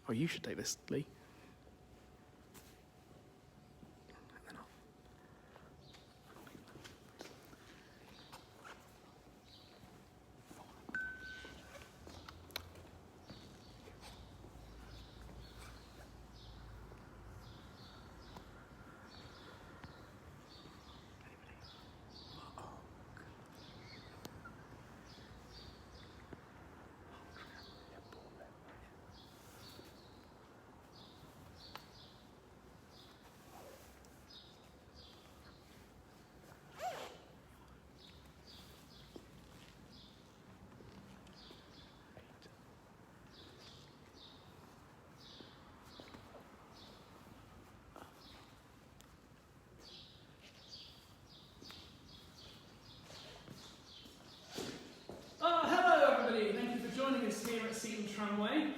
Oh, you should take this, Lee. Joining us here at Seaton Tramway,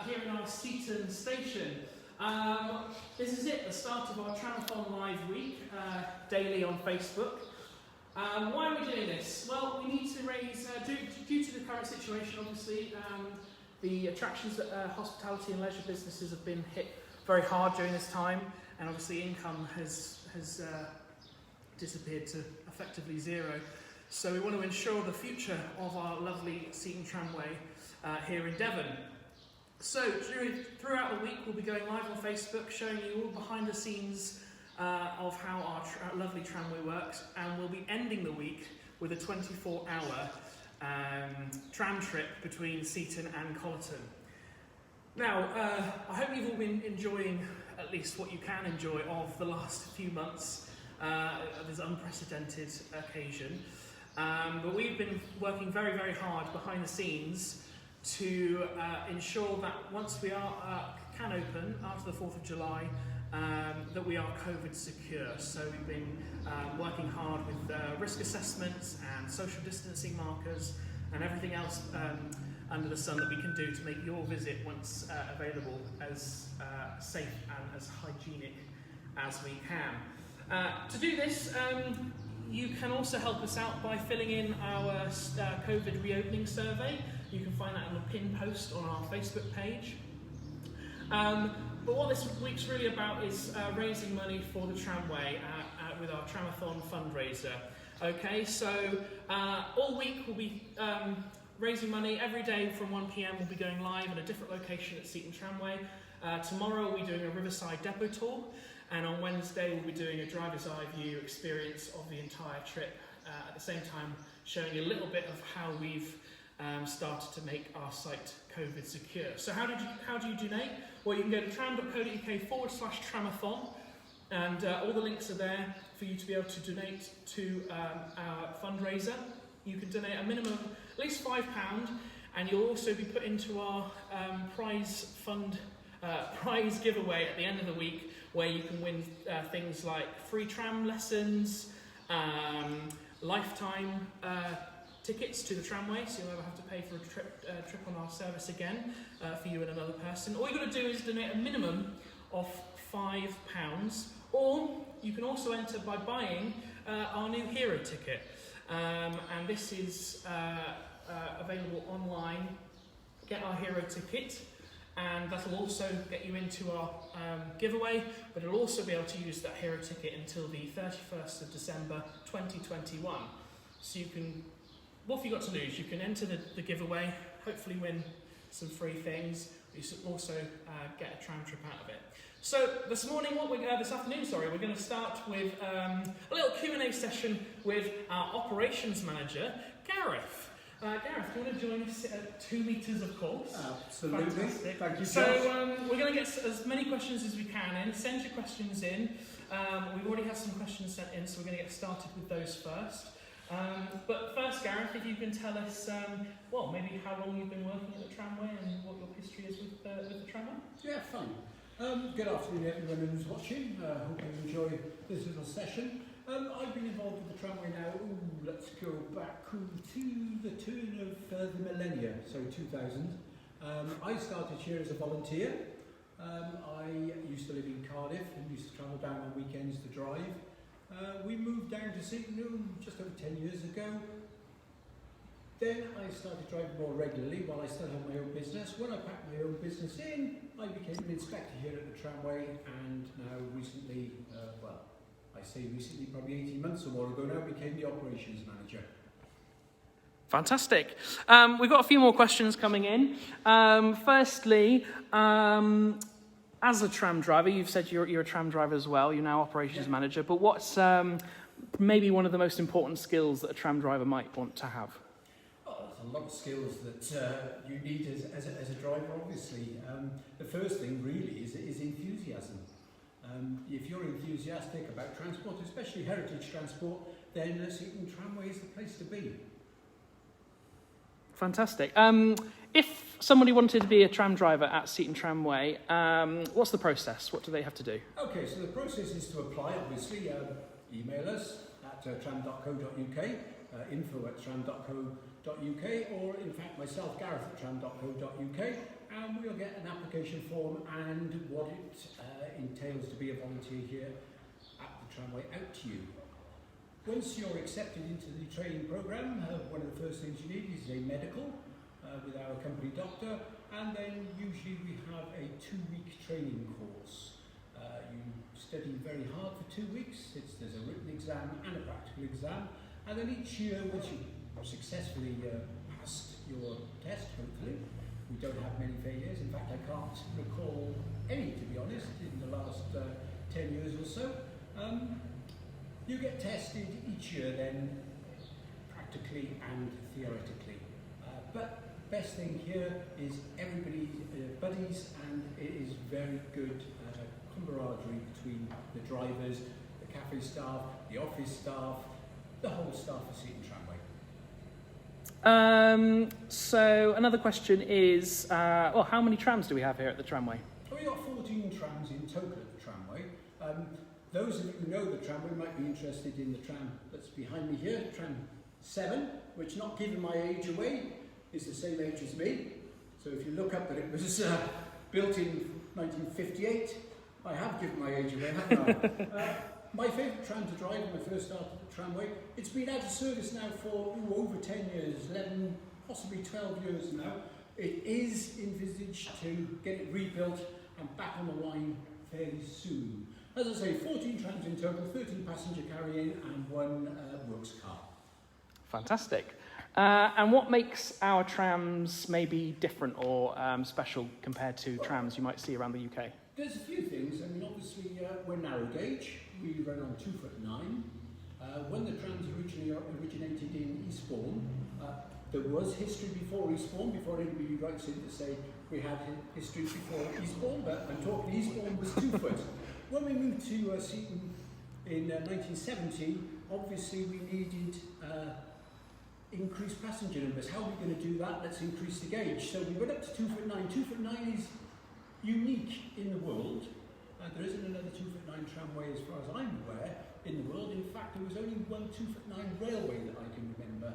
here in our Seaton station. This is it, the start of our TRAMATHON live week, daily on Facebook. Why are we doing this? Well, we need to raise, due to the current situation, obviously, the attractions that hospitality and leisure businesses have been hit very hard during this time, and obviously income has disappeared to effectively zero. So we want to ensure the future of our lovely Seaton Tramway here in Devon. So throughout the week we'll be going live on Facebook, showing you all behind the scenes of how our lovely tramway works, and we'll be ending the week with a 24-hour tram trip between Seaton and Collerton. Now, I hope you've all been enjoying at least what you can enjoy of the last few months of this unprecedented occasion. But we've been working very, very hard behind the scenes to ensure that once we can open after the 4th of July, that we are COVID secure. So we've been working hard with risk assessments and social distancing markers and everything else under the sun that we can do to make your visit, once available, as safe and as hygienic as we can. To do this, you can also help us out by filling in our COVID reopening survey. You can find that on the pin post on our Facebook page. But what this week's really about is raising money for the tramway with our TRAMATHON fundraiser. Okay, so all week we'll be raising money. Every day from 1 PM we'll be going live at a different location at Seaton Tramway. Tomorrow we'll be doing a Riverside depot tour. And on Wednesday we'll be doing a driver's eye view experience of the entire trip, at the same time showing you a little bit of how we've started to make our site COVID secure. So how do you donate? Well, you can go to tram.co.uk/tramathon, and all the links are there for you to be able to donate to our fundraiser. You can donate a minimum of at least £5, and you'll also be put into our prize giveaway at the end of the week, where you can win things like free tram lessons, lifetime tickets to the tramway, so you'll never have to pay for a trip on our service again for you and another person. All you've got to do is donate a minimum of £5, or you can also enter by buying our new hero ticket, and this is available online. Get our hero ticket, and that will also get you into our giveaway, but it'll also be able to use that hero ticket until the 31st of December 2021. So you can, what have you got to lose? You can enter the giveaway, hopefully win some free things, but you should also get a tram trip out of it. So this afternoon, we're going to start with a little Q&A session with our operations manager, Gareth. Gareth, do you want to join us at 2 metres, of course? Absolutely. Fantastic. Thank you, Josh. So we're going to get as many questions as we can in. Send your questions in. We've already had some questions sent in, so we're going to get started with those first. But first, Gareth, if you can tell us, well, maybe how long you've been working at the tramway and what your history is with the tramway? Yeah, fine. Good afternoon, everyone who's watching. Hope you enjoy this little session. I've been involved with the tramway now, let's go back to the turn of the millennia, so 2000. I started here as a volunteer. I used to live in Cardiff and used to travel down on weekends to drive. We moved down to Seaton just over 10 years ago. Then I started driving more regularly while I still had my own business. When I packed my own business in, I became an inspector here at the tramway, and now recently, well, I say recently, probably 18 months or more ago now, became the operations manager. Fantastic. We've got a few more questions coming in. Firstly, as a tram driver, you've said you're a tram driver as well, you're now operations manager, but what's maybe one of the most important skills that a tram driver might want to have? A lot of skills that you need as a driver, obviously. The first thing really is enthusiasm. If you're enthusiastic about transport, especially heritage transport, then Seaton Tramway is the place to be. Fantastic. If somebody wanted to be a tram driver at Seaton Tramway, what's the process? What do they have to do? Okay, so the process is to apply, obviously. Email us at tram.co.uk, info@tram.co.uk, or in fact myself, Gareth at tram.co.uk, and we'll get an application form and what it entails to be a volunteer here at the tramway out to you. Once you're accepted into the training programme, one of the first things you need is a medical with our company doctor, and then usually we have a 2-week training course. You study very hard for 2 weeks. There's a written exam and a practical exam, and then each year, once you successfully passed your test, hopefully, we don't have many failures. In fact, I can't recall any, to be honest, in the last 10 years or so. You get tested each year then, practically and theoretically. But best thing here is everybody buddies, and it is very good camaraderie between the drivers, the cafe staff, the office staff, the whole staff of Seaton Tramway. So another question is, well, how many trams do we have here at the tramway? We've got 14 trams in total at the tramway. Those of you who know the tramway might be interested in the tram that's behind me here, tram 7, which, not giving my age away, is the same age as me. So if you look up that it was built in 1958, I have given my age away, haven't I? My favourite tram to drive when I first started the tramway, it's been out of service now for over 10 years, 11, possibly 12 years now. It is envisaged to get it rebuilt and back on the line fairly soon. As I say, 14 trams in total, 13 passenger carrying and 1 works car. Fantastic. And what makes our trams maybe different or special compared to trams you might see around the UK? There's a few things. I mean, obviously, we're narrow gauge. We run on 2'9". When the trams originally originated in Eastbourne, there was history before Eastbourne, before anybody writes in to say we had history before Eastbourne, but I'm talking Eastbourne was 2 foot. When we moved to Seaton in 1970, obviously we needed increased passenger numbers. How are we going to do that? Let's increase the gauge. So we went up to 2'9". 2'9" is unique in the world. There isn't another 2'9" tramway, as far as I'm aware, in the world. In fact, there was only one 2'9" railway that I can remember,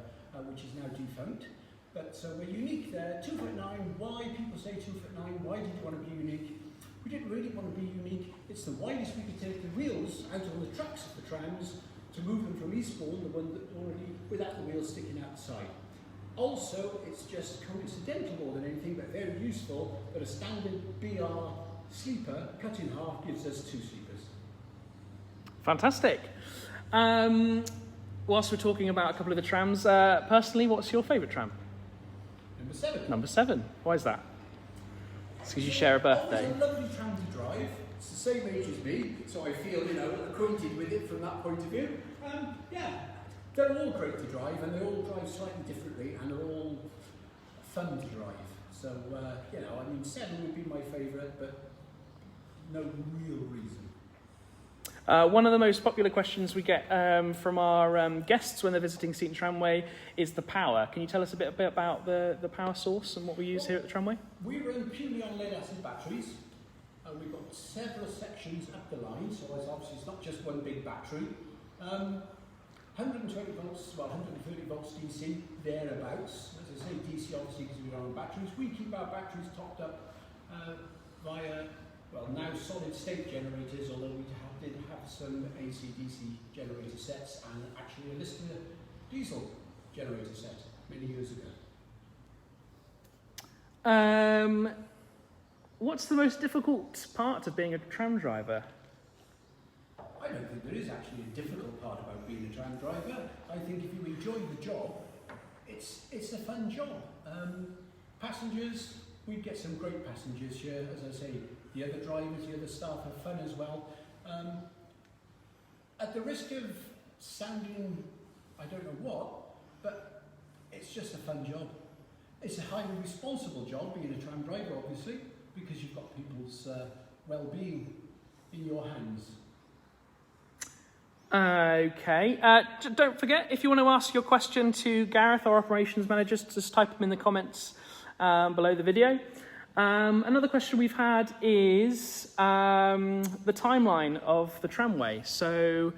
which is now defunct. But so we're unique there. 2'9". Why people say 2'9"? Why did you want to be unique? We didn't really want to be unique. It's the widest we could take the wheels out on the tracks of the trams to move them from Eastbourne, the one that already without the wheels sticking outside. Also, it's just coincidental more than anything, but very useful, that a standard BR sleeper cut in half gives us 2 sleepers. Fantastic. Whilst we're talking about a couple of the trams, personally, what's your favourite tram? Number 7. Number 7. Why is that? It's because you share a birthday. It's a lovely tram to drive. It's the same age as me, so I feel, acquainted with it from that point of view. Yeah, they're all great to drive, and they all drive slightly differently, and they're all fun to drive. So, 7 would be my favourite, but no real reason. One of the most popular questions we get from our guests when they're visiting Seaton Tramway is the power. Can you tell us a bit about the power source and what we use here at the tramway? We run purely on lead-acid batteries. We've got several sections up the line, so obviously it's not just one big battery. 120 volts, 130 volts DC, thereabouts. As I say, DC obviously because we're on batteries. We keep our batteries topped up via, now solid-state generators, although we did have some AC-DC generator sets and actually a Lister diesel generator set. many years ago. What's the most difficult part of being a tram driver? I don't think there is actually a difficult part about being a tram driver. I think if you enjoy the job, it's a fun job. Passengers, we get some great passengers here. As I say, the other drivers, the other staff have fun as well. At the risk of sounding, I don't know what, but it's just a fun job. It's a highly responsible job being a tram driver, obviously, because you've got people's well-being in your hands. Okay, don't forget, if you want to ask your question to Gareth, our operations manager, just type them in the comments below the video. Another question we've had is the timeline of the tramway. So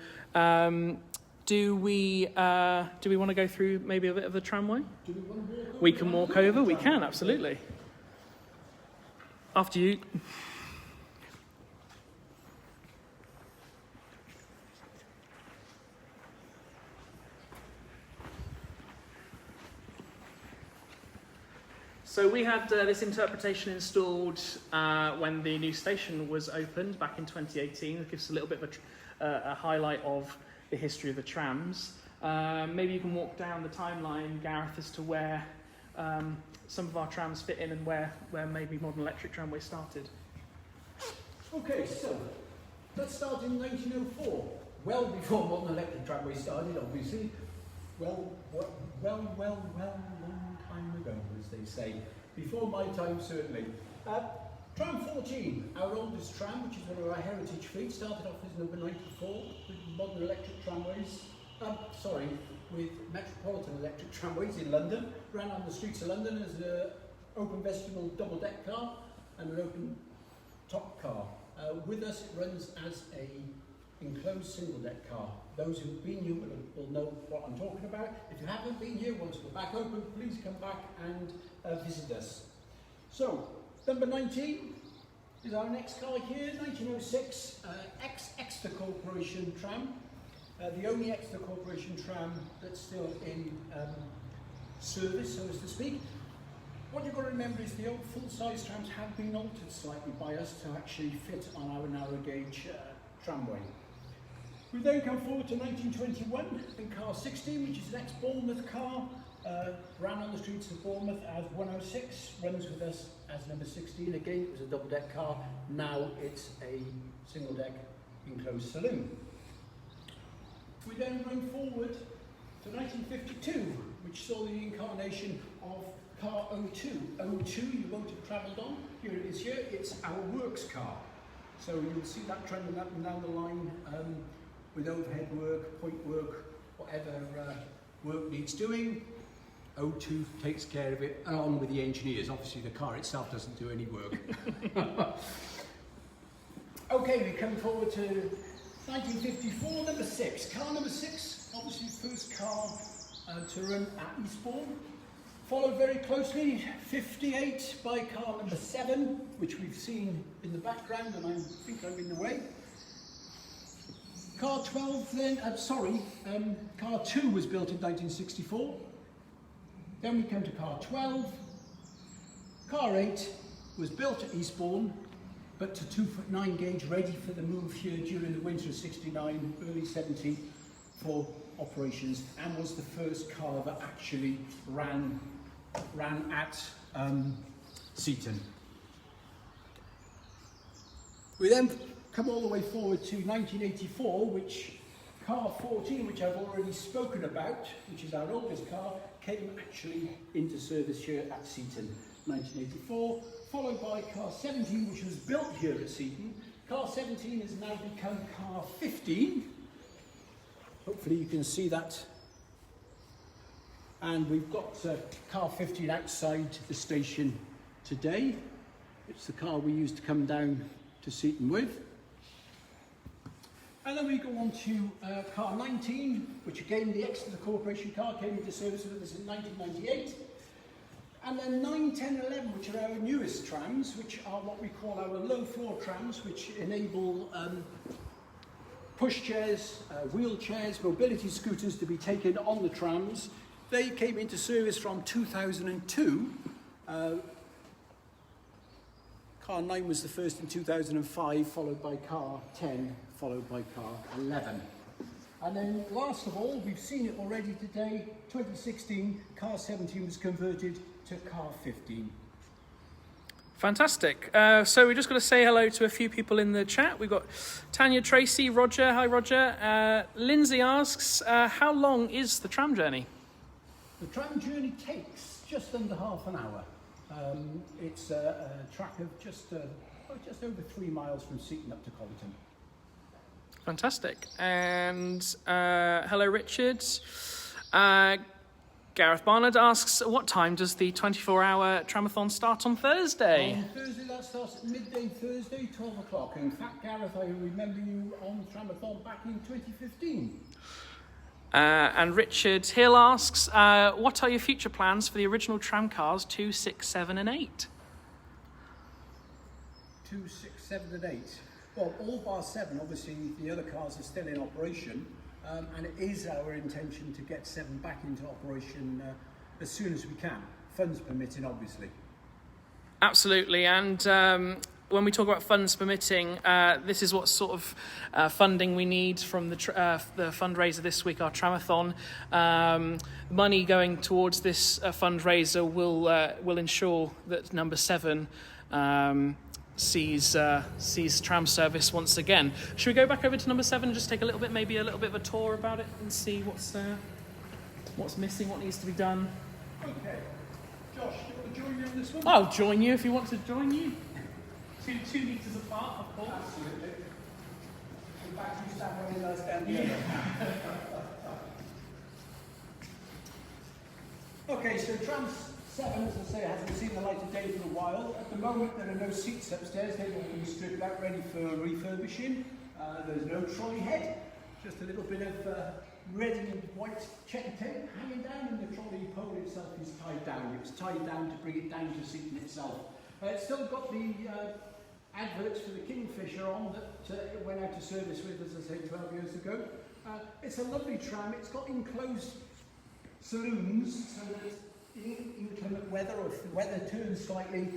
do we want to go through maybe a bit of the tramway? Do we want to walk over? We can walk over, we can, absolutely. After you. So we had this interpretation installed when the new station was opened back in 2018. It gives us a little bit of a highlight of the history of the trams. Maybe you can walk down the timeline, Gareth, as to where some of our trams fit in and where maybe modern electric tramways started. Okay, so let's start in 1904. Well before modern electric tramways started, obviously. Well, long time ago, as they say. Before my time, certainly. Tram 14, our oldest tram, which is one of our heritage fleets, started off as number 94 with modern electric tramways. With Metropolitan electric tramways in London. Ran on the streets of London as an open vestibule double-deck car and an open top car. With us, it runs as a enclosed single-deck car. Those who've been here will know what I'm talking about. If you haven't been here, once we're back open, please come back and visit us. So, number 19 is our next car here, 1906, ex-Exeter Corporation tram. The only Exeter Corporation tram that's still in service, so as to speak. What you've got to remember is the old full-size trams have been altered slightly by us to actually fit on our narrow gauge tramway. We then come forward to 1921 in car 16, which is an ex-Bournemouth car, ran on the streets of Bournemouth as 106, runs with us as number 16. Again, it was a double-deck car, now it's a single-deck enclosed saloon. We then bring forward to 1952, which saw the incarnation of car 02. 02 you won't have travelled on, here it is here, it's our works car. So you'll see that trending up and down the line with overhead work, point work, whatever work needs doing. 02 takes care of it, along with the engineers. Obviously the car itself doesn't do any work. Okay, we come forward to 1954, number 6. Car number 6, obviously first car to run at Eastbourne. Followed very closely, 58 by car number 7, which we've seen in the background, and I think I'm in the way. Car 12 then, car 2 was built in 1964. Then we come to car 12. Car 8 was built at Eastbourne, but to 2'9" gauge, ready for the move here during the winter of 69, early 70 for operations, and was the first car that actually ran at Seaton. We then come all the way forward to 1984, which car 14, which I've already spoken about, which is our oldest car, came actually into service here at Seaton, 1984, followed by car 17, which was built here at Seaton. Car 17 has now become car 15. Hopefully you can see that. And we've got car 15 outside the station today. It's the car we used to come down to Seaton with. And then we go on to car 19, which again, the Exeter Corporation car came into service with us in 1998. And then 9, 10, 11, which are our newest trams, which are what we call our low floor trams, which enable push chairs, wheelchairs, mobility scooters to be taken on the trams They came into service from 2002. Car 9 was the first in 2005, followed by car 10, followed by car 11. And then last of all, we've seen it already today, 2016, car 17 was converted to car 15. Fantastic. So we're just going to say hello to a few people in the chat. We've got Tanya Tracy, Roger. Hi, Roger. Lindsay asks, how long is the tram journey? The tram journey takes just under half an hour. It's a track of just over 3 miles from Seaton up to Colleton. Fantastic. And hello, Richard. Gareth Barnard asks, what time does the 24-hour Tramathon start on Thursday? On Thursday, that starts at midday Thursday, 12 o'clock. In fact, Gareth, I remember you on Tramathon back in 2015. And Richard Hill asks, what are your future plans for the original tram cars 2, 6, 7 and 8? 2, 6, 7 and 8. Well, all bar 7, obviously the other cars are still in operation, and it is our intention to get 7 back into operation as soon as we can, funds permitting obviously. Absolutely, and when we talk about funds permitting, this is what sort of funding we need from the fundraiser this week, our Tramathon. Money going towards this fundraiser will ensure that number 7 sees tram service once again. Should we go back over to number 7 and just take maybe a little bit of a tour about it and see what's missing, what needs to be done? Okay. Josh, do you want to join me on this one? I'll join you if you want to join you. Two metres apart, of course. Absolutely. In fact, you stand one and I stand the other. Okay, so trams 7, as I say, hasn't seen the light of day for a while. At the moment, there are no seats upstairs. They've all been stripped out, ready for refurbishing. There's no trolley head, just a little bit of red and white checker tape hanging down, and the trolley pole itself is tied down. It was tied down to bring it down to Seaton itself. It's still got the adverts for the Kingfisher on that it went out of service with, as I say, 12 years ago. It's a lovely tram. It's got enclosed saloons, so that in inclement weather, or if the weather turns slightly,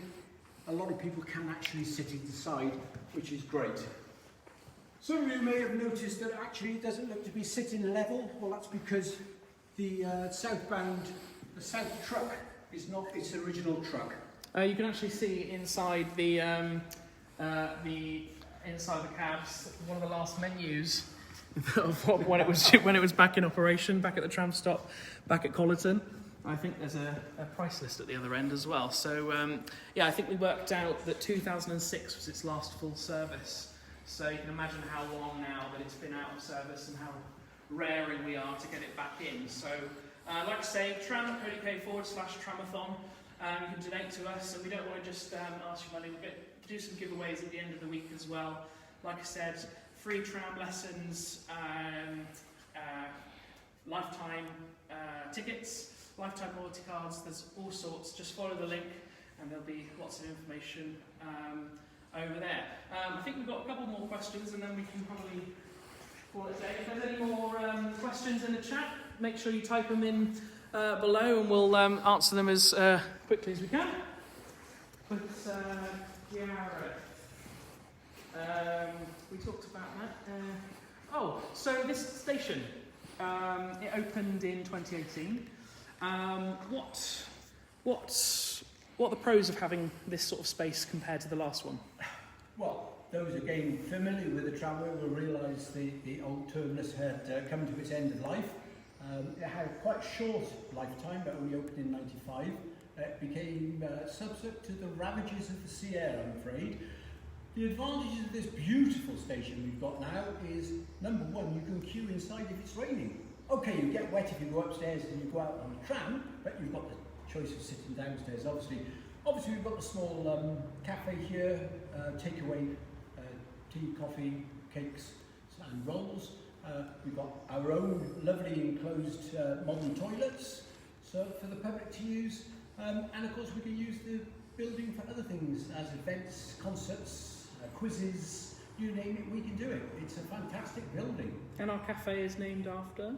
a lot of people can actually sit inside, which is great. Some of you may have noticed that actually it doesn't look to be sitting level. Well, that's because the south truck is not its original truck. You can actually see inside the inside the cabs one of the last menus of when it was back in operation, back at the tram stop, back at Colleton. I think there's a price list at the other end as well. So yeah, I think we worked out that 2006 was its last full service. So you can imagine how long now that it's been out of service and how raring we are to get it back in. So like I say, tram.co.uk/tramathon. You can donate to us, and we don't want to just ask you money. We'll do some giveaways at the end of the week as well. Like I said, free tram lessons, lifetime tickets, lifetime loyalty cards. There's all sorts. Just follow the link, and there'll be lots of information over there. I think we've got a couple more questions, and then we can probably call it a day. If there's any more questions in the chat, make sure you type them in below, and we'll answer them as quickly as we can. But we talked about that. So this station, it opened in 2018. What are the pros of having this sort of space compared to the last one? Well, those again familiar with the tramway will realise the old terminus had come to its end of life. It had quite a short lifetime, but only opened in '95. It became subject to the ravages of the sea air, I'm afraid. The advantages of this beautiful station we've got now is, number one, you can queue inside if it's raining. Okay, you get wet if you go upstairs and you go out on the tram, but you've got the choice of sitting downstairs, obviously. Obviously, we've got the small cafe here, takeaway, tea, coffee, cakes and rolls. We've got our own lovely enclosed modern toilets so for the public to use. And of course, we can use the building for other things, as events, concerts, quizzes, you name it, we can do it. It's a fantastic building. And our cafe is named after?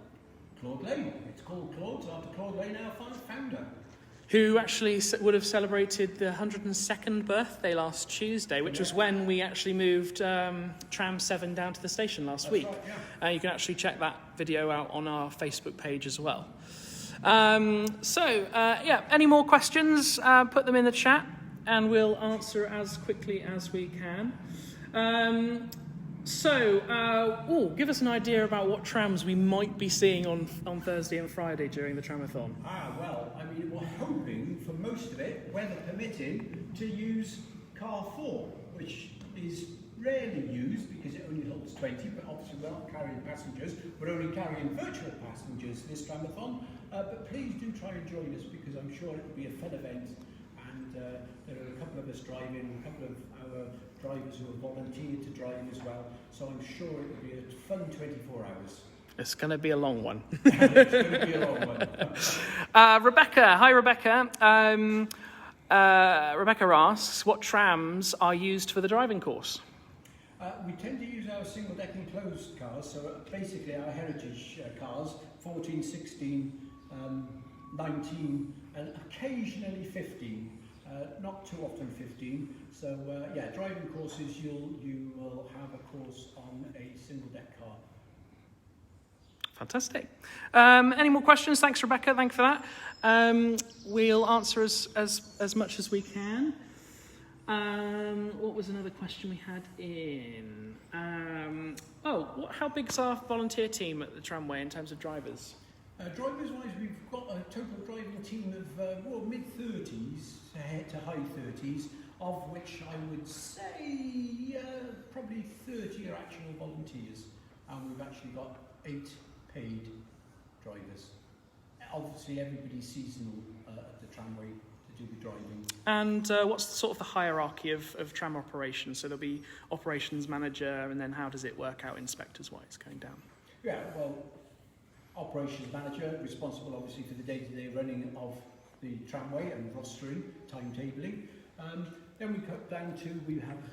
Claude Lane. It's called Claude's after Claude Lane, our founder. Who actually would have celebrated the 102nd birthday last Tuesday, which was when we actually moved Tram 7 down to the station last week. Right, yeah. You can actually check that video out on our Facebook page as well. Any more questions, put them in the chat and we'll answer as quickly as we can. Give us an idea about what trams we might be seeing on Thursday and Friday during the Tramathon. We're hoping for most of it, weather permitting, to use car 4, which is rarely used because it only holds 20, but obviously we're not carrying passengers, we're only carrying virtual passengers this Tramathon. But please do try and join us because I'm sure it will be a fun event, and there are a couple of us driving, a couple of our drivers who have volunteered to drive as well, so I'm sure it will be a fun 24 hours. It's going to be a long one. It's going to be a long one. Rebecca, hi Rebecca. Rebecca asks, what trams are used for the driving course? We tend to use our single-deck enclosed cars, so basically our heritage cars, 14, 16, 19 and occasionally 15. Not too often 15. So driving courses, you will have a course on a single-deck car. Fantastic. Any more questions? Thanks, Rebecca. Thank you for that. We'll answer as much as we can. What was another question we had in? How big's our volunteer team at the tramway in terms of drivers? Drivers-wise, we've got a total driving team of mid-30s to high 30s, of which I would say probably 30 are actual volunteers, and we've actually got 8 paid drivers. Obviously, everybody's seasonal at the tramway to do the driving. And what's sort of the hierarchy of tram operations? So there'll be operations manager, and then how does it work out inspectors-wise going down? Yeah, well, operations manager, responsible obviously for the day-to-day running of the tramway and rostering, timetabling. Then we cut down to, we have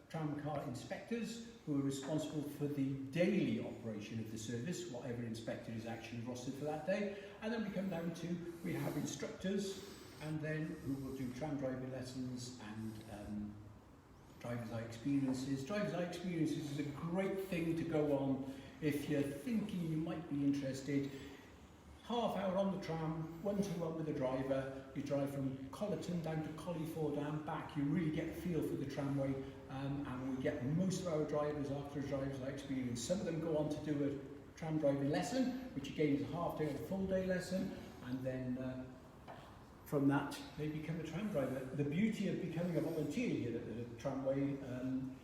tram car inspectors who are responsible for the daily operation of the service, whatever inspector is actually rostered for that day. And then we come down to, we have instructors, and then who will do tram driving lessons and driver's eye experiences. Driver's eye experiences is a great thing to go on if you're thinking you might be interested. Half hour on the tram, one-to-one with the driver. You drive from Collerton down to Collyford and back. You really get a feel for the tramway, and we get most of our drivers after a driver's eye experience. Some of them go on to do a tram driving lesson, which again is a half day or a full day lesson, and then from that they become a tram driver. The beauty of becoming a volunteer here at the tramway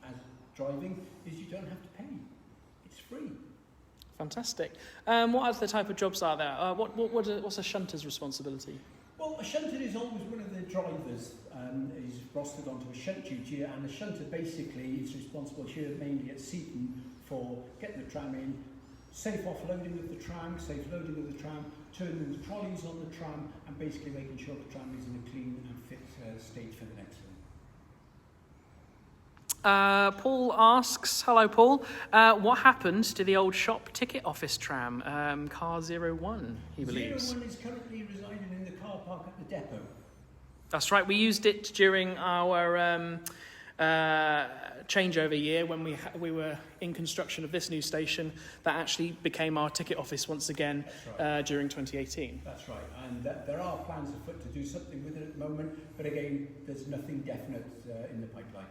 as driving is you don't have to pay. It's free. Fantastic. What other type of jobs are there? What's a shunter's responsibility? Well, a shunter is always one of the drivers. Is rostered onto a shunt duty, and a shunter basically is responsible here mainly at Seaton for getting the tram in, safe offloading of the tram, safe loading of the tram, turning the trolleys on the tram, and basically making sure the tram is in a clean and fit state for the next one. Paul asks, hello Paul, what happened to the old shop ticket office tram, car 01, he believes? 01 is currently residing in the car park at the depot. That's right, we used it during our changeover year when we were in construction of this new station. That actually became our ticket office once again during 2018. That's right, and there are plans afoot to do something with it at the moment, but again, there's nothing definite in the pipeline.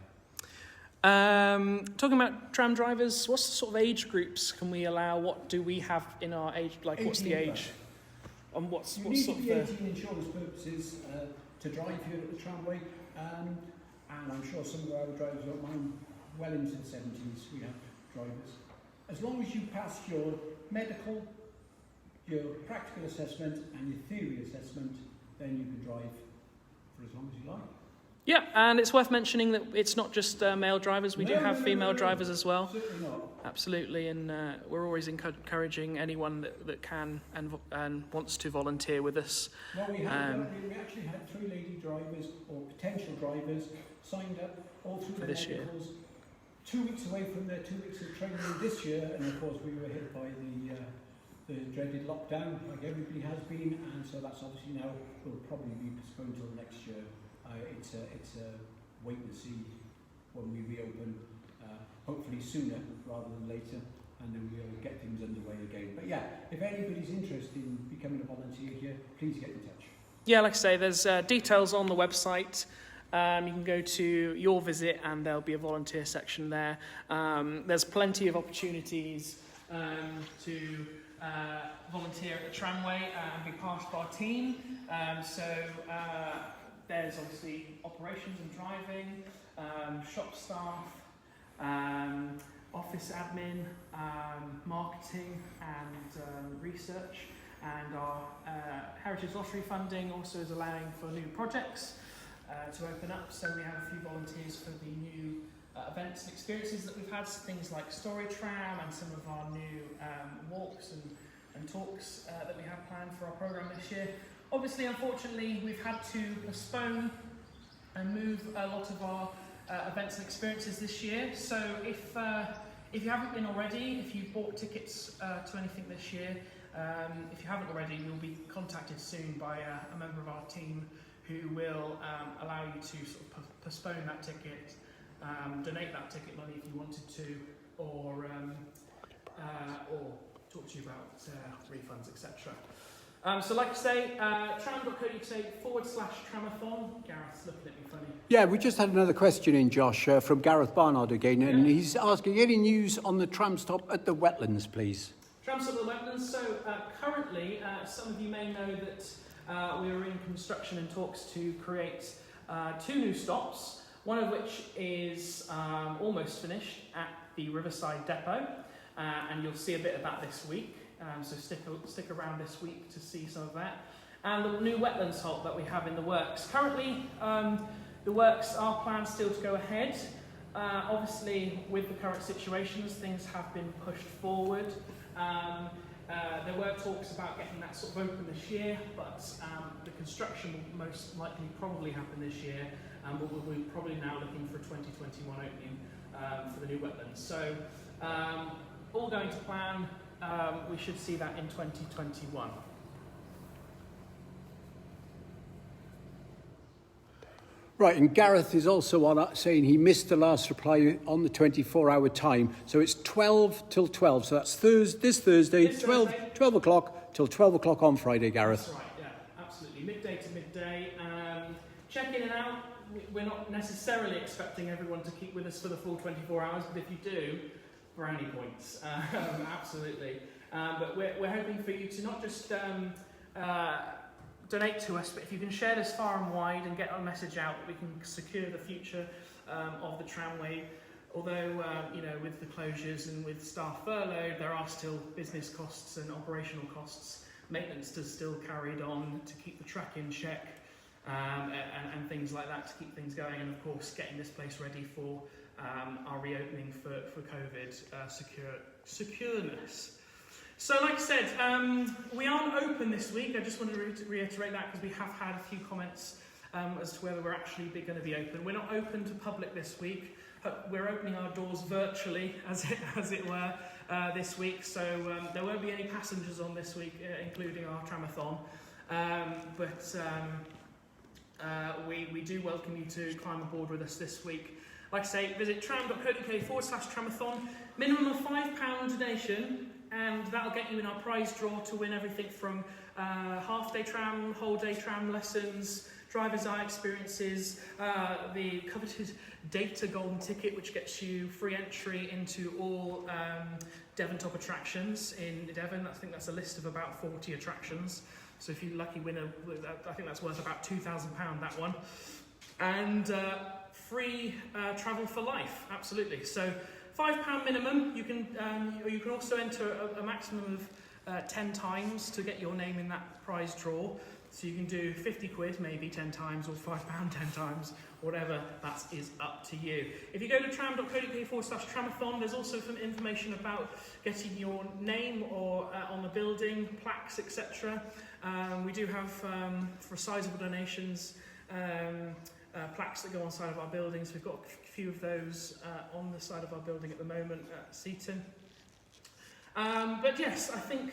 Talking about tram drivers, what's the sort of age groups can we allow? What do we have in our age? Like, what's the age? And what's need sort to of be the 18 insurance purposes to drive here at the tramway, and I'm sure some of our drivers don't mind. Well into the 70s, we have drivers. As long as you pass your medical, your practical assessment, and your theory assessment, then you can drive for as long as you like. Yeah, and it's worth mentioning that it's not just male drivers. We do have female drivers as well. Certainly not. Absolutely, and we're always encouraging anyone that can and wants to volunteer with us. Well, we actually had 3 lady drivers or potential drivers signed up all through for this medicals, year. 2 weeks away from their 2 weeks of training this year, and of course we were hit by the dreaded lockdown, like everybody has been, and so that's obviously now will probably be postponed till next year. It's a wait and see when we reopen, hopefully sooner rather than later, and then we'll get things underway again. But yeah, if anybody's interested in becoming a volunteer here, please get in touch. Yeah, like I say, there's details on the website. You can go to your visit and there'll be a volunteer section there. There's plenty of opportunities to volunteer at the tramway and be part of our team. There's obviously operations and driving, shop staff, office admin, marketing and research. And our Heritage Lottery funding also is allowing for new projects to open up. So we have a few volunteers for the new events and experiences that we've had, things like Story Tram and some of our new walks and talks that we have planned for our programme this year. Obviously, unfortunately, we've had to postpone and move a lot of our events and experiences this year. So if you haven't been already, if you've bought tickets to anything this year, if you haven't already, you'll be contacted soon by a member of our team who will allow you to sort of postpone that ticket, donate that ticket money if you wanted to, or talk to you about refunds, etc. So like I say, tram.co.uk/tramathon. Gareth's looking at me funny. Yeah, we just had another question in, Josh, from Gareth Barnard again, and he's asking, any news on the tram stop at the wetlands, please? Tram stop at the wetlands. So currently, some of you may know that we are in construction and talks to create 2 new stops, one of which is almost finished at the Riverside Depot, and you'll see a bit of that this week. So stick around this week to see some of that. And the new wetlands halt that we have in the works. Currently, the works are planned still to go ahead. Obviously, with the current situations, things have been pushed forward. There were talks about getting that sort of open this year, but the construction will most likely probably happen this year, and we're probably now looking for a 2021 opening for the new wetlands. So, all going to plan. We should see that in 2021. Right, and Gareth is also on saying he missed the last reply on the 24-hour time. So it's 12 till 12. So that's this Thursday, 12 o'clock till 12 o'clock on Friday, Gareth. That's right, yeah, absolutely. Midday to midday. Check in and out. We're not necessarily expecting everyone to keep with us for the full 24 hours, but if you do, brownie points. Absolutely. But we're hoping for you to not just donate to us, but if you can share this far and wide and get our message out, we can secure the future of the tramway. Although, with the closures and with staff furloughed, there are still business costs and operational costs. Maintenance is still carried on to keep the track in check and things like that to keep things going. And of course, getting this place ready for our reopening for COVID secureness. So like I said, we aren't open this week. I just wanted to reiterate that because we have had a few comments as to whether we're actually going to be open. We're not open to public this week. We're opening our doors virtually, as it were, this week. So there won't be any passengers on this week, including our tramathon. We do welcome you to climb aboard with us this week. Like I say, visit tram.co.uk/tramathon. Minimum of £5 donation. And that'll get you in our prize draw to win everything from half-day tram, whole-day tram lessons, driver's eye experiences, the coveted Data Golden Ticket, which gets you free entry into all Devon top attractions in Devon. I think that's a list of about 40 attractions. So if you're lucky winner, I think that's worth about £2,000, that one. And free travel for life, absolutely. So £5 minimum. You can also enter a maximum of 10 times to get your name in that prize draw. So you can do 50 quid maybe 10 times or £5 10 times, whatever, that is up to you. If you go to tram.co.uk/tramathon, there's also some information about getting your name or on the building, plaques, etc. We do have, for sizable donations, plaques that go on the side of our buildings. We've got a few of those on the side of our building at the moment at Seaton. But yes, I think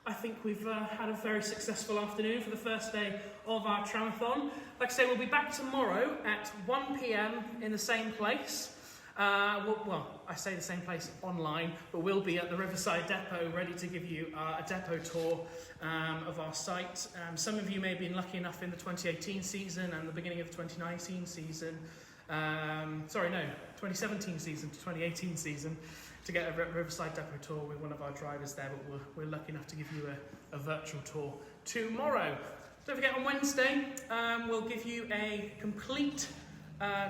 I think we've had a very successful afternoon for the first day of our Tramathon. Like I say, we'll be back tomorrow at 1 PM in the same place. Well, I say the same place online, but we'll be at the Riverside Depot ready to give you a depot tour of our site. Some of you may have been lucky enough in the 2018 season and the beginning of the 2019 season, 2017 season to 2018 season, to get a Riverside Depot tour with one of our drivers there, but we're lucky enough to give you a virtual tour tomorrow. Don't forget, on Wednesday, we'll give you a complete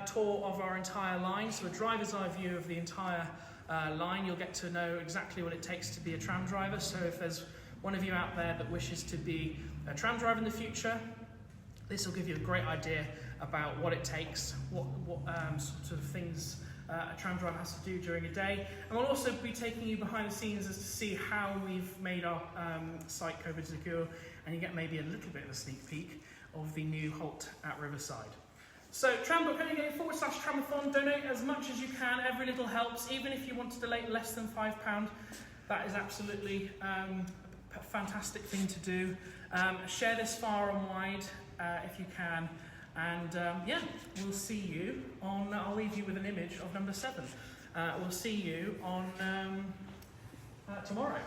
tour of our entire line, so a driver's eye view of the entire line. You'll get to know exactly what it takes to be a tram driver, so if there's one of you out there that wishes to be a tram driver in the future, this will give you a great idea about what it takes, what sort of things a tram driver has to do during a day. And we'll also be taking you behind the scenes as to see how we've made our site COVID secure, and you get maybe a little bit of a sneak peek of the new halt at Riverside. So tram.co.uk/Tramathon, donate as much as you can, every little helps. Even if you want to donate less than £5, that is absolutely a fantastic thing to do. Share this far and wide if you can. And yeah, we'll see you on, I'll leave you with an image of number 7. We'll see you on tomorrow.